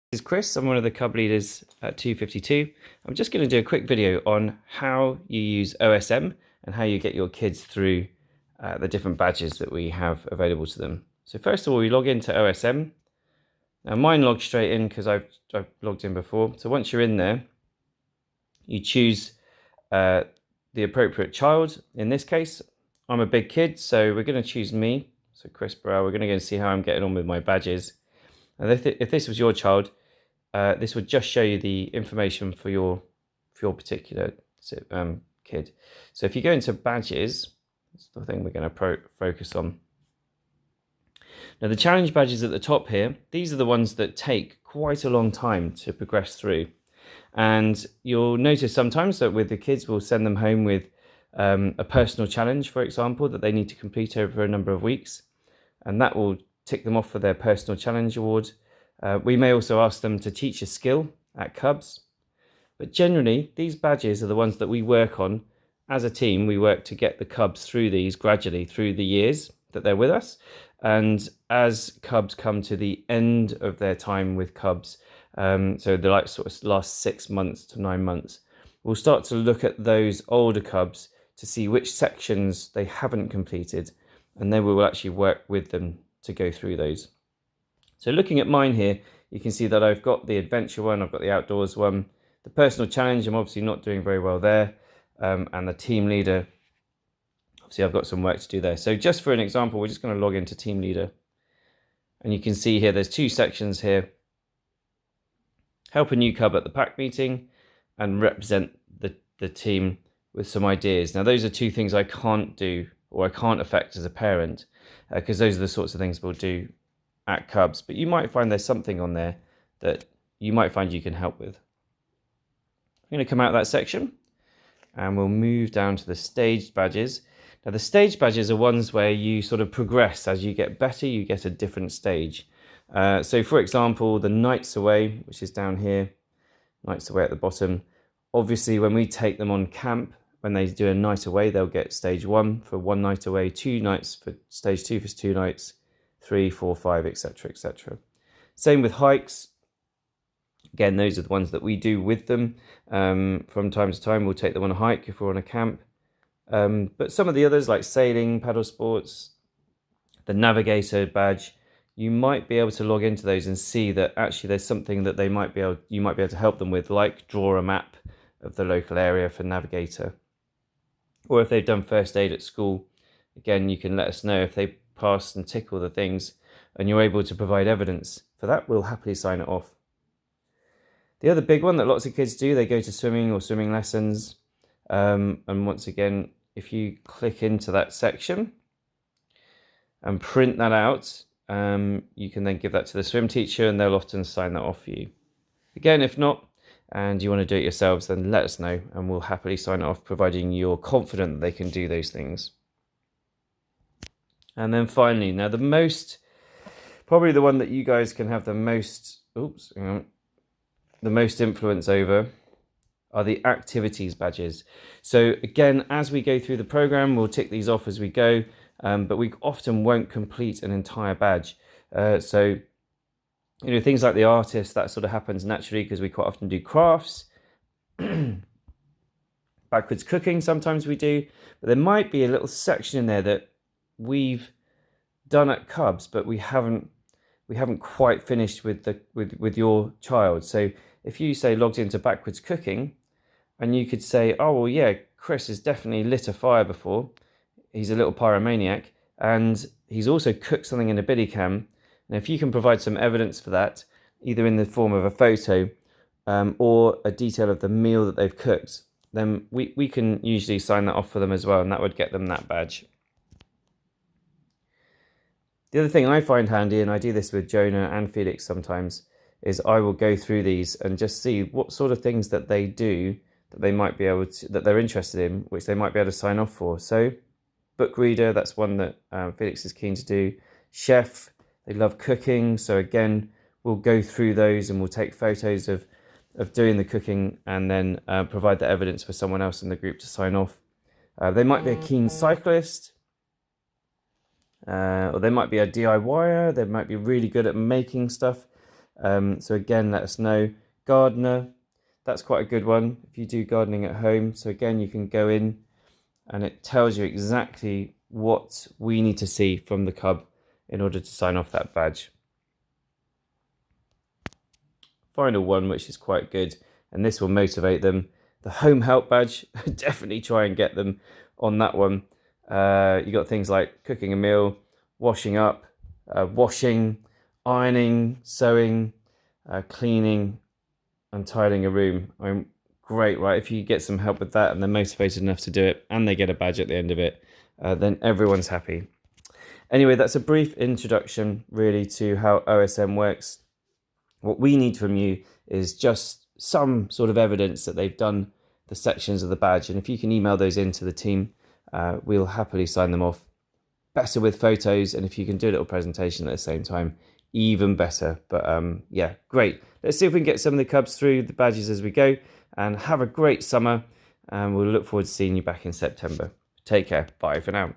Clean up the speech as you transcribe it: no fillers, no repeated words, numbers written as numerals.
This is Chris. I'm one of the Cub leaders at 252. I'm just going to do a quick video on how you use OSM and how you get your kids through the different badges that we have available to them. So first of all, we log into OSM. Now mine logged straight in because I've logged in before. So once you're in there, you choose the appropriate child. In this case, I'm a big kid, so we're going to choose me. So Chris Burrell, we're going to go and see how I'm getting on with my badges. And if this was your child, this would just show you the information for your particular kid. So if you go into badges, that's the thing we're going to focus on. Now the challenge badges at the top here, these are the ones that take quite a long time to progress through. And you'll notice sometimes that with the kids, we'll send them home with a personal challenge, for example, that they need to complete over a number of weeks. And that will tick them off for their personal challenge award. We may also ask them to teach a skill at Cubs. But generally, these badges are the ones that we work on as a team. We work to get the Cubs through these gradually through the years that they're with us. And as Cubs come to the end of their time with Cubs, so the sort of last 6 months to 9 months, we'll start to look at those older Cubs to see which sections they haven't completed. And then we will actually work with them to go through those. So looking at mine here, you can see that I've got the adventure one, I've got the outdoors one, the personal challenge, I'm obviously not doing very well there, and the team leader, obviously I've got some work to do there. So just for an example, we're just going to log into team leader. And you can see here, there's two sections here. Help a new Cub at the pack meeting and represent the team with some ideas. Now those are two things I can't do, or I can't affect as a parent, because those are the sorts of things we'll do at Cubs, but you might find there's something on there that you might find you can help with. I'm going to come out of that section and we'll move down to the staged badges. Now the staged badges are ones where you sort of progress as you get better, you get a different stage. So for example, the nights away, which is down here, nights away at the bottom. Obviously when we take them on camp, when they do a night away, they'll get stage 1 for 1 night away, 2 nights for stage 2 for 2 nights, 3, 4, 5, etc., etc. Same with hikes. Again, those are the ones that we do with them. From time to time, we'll take them on a hike if we're on a camp. But some of the others, like sailing, paddle sports, the navigator badge, you might be able to log into those and see that actually there's something that you might be able to help them with, like draw a map of the local area for navigator. Or if they've done first aid at school, again, you can let us know if they pass and tick all the things and you're able to provide evidence for that, we'll happily sign it off. The other big one that lots of kids do, they go to swimming or swimming lessons. And once again, if you click into that section and print that out, you can then give that to the swim teacher and they'll often sign that off for you. Again, if not, and you want to do it yourselves, then let us know and we'll happily sign it off, providing you're confident that they can do those things. And then finally, now probably the one that you guys can have the most influence over are the activities badges. So again, as we go through the program, we'll tick these off as we go, but we often won't complete an entire badge. So, things like the artist, that sort of happens naturally because we quite often do crafts. Backwards cooking, sometimes we do, but there might be a little section in there that we've done at Cubs, but we haven't quite finished with your child. So if you say logged into backwards cooking, and you could say, oh well, yeah, Chris has definitely lit a fire before. He's a little pyromaniac, and he's also cooked something in a billy cam. And if you can provide some evidence for that, either in the form of a photo or a detail of the meal that they've cooked, then we can usually sign that off for them as well, and that would get them that badge. The other thing I find handy, and I do this with Jonah and Felix sometimes, is I will go through these and just see what sort of things that they do that they might be able to, that they're interested in, which they might be able to sign off for. So book reader, that's one that Felix is keen to do. Chef, they love cooking. So again, we'll go through those and we'll take photos of doing the cooking and then provide the evidence for someone else in the group to sign off. They might be a keen cyclist. Or they might be a DIYer, they might be really good at making stuff. So again, let us know. Gardener, that's quite a good one if you do gardening at home. So again, you can go in and it tells you exactly what we need to see from the cub in order to sign off that badge. Final one, which is quite good, and this will motivate them. The home help badge, definitely try and get them on that one. You got things like cooking a meal, washing up, washing, ironing, sewing, cleaning, and tidying a room. Great, right? If you get some help with that and they're motivated enough to do it and they get a badge at the end of it, then everyone's happy. Anyway, that's a brief introduction really to how OSM works. What we need from you is just some sort of evidence that they've done the sections of the badge. And if you can email those into the team, we'll happily sign them off. Better with photos, and if you can do a little presentation at the same time, even better. But yeah, great. Let's see if we can get some of the cubs through the badges as we go, and have a great summer. And we'll look forward to seeing you back in September. Take care. Bye for now.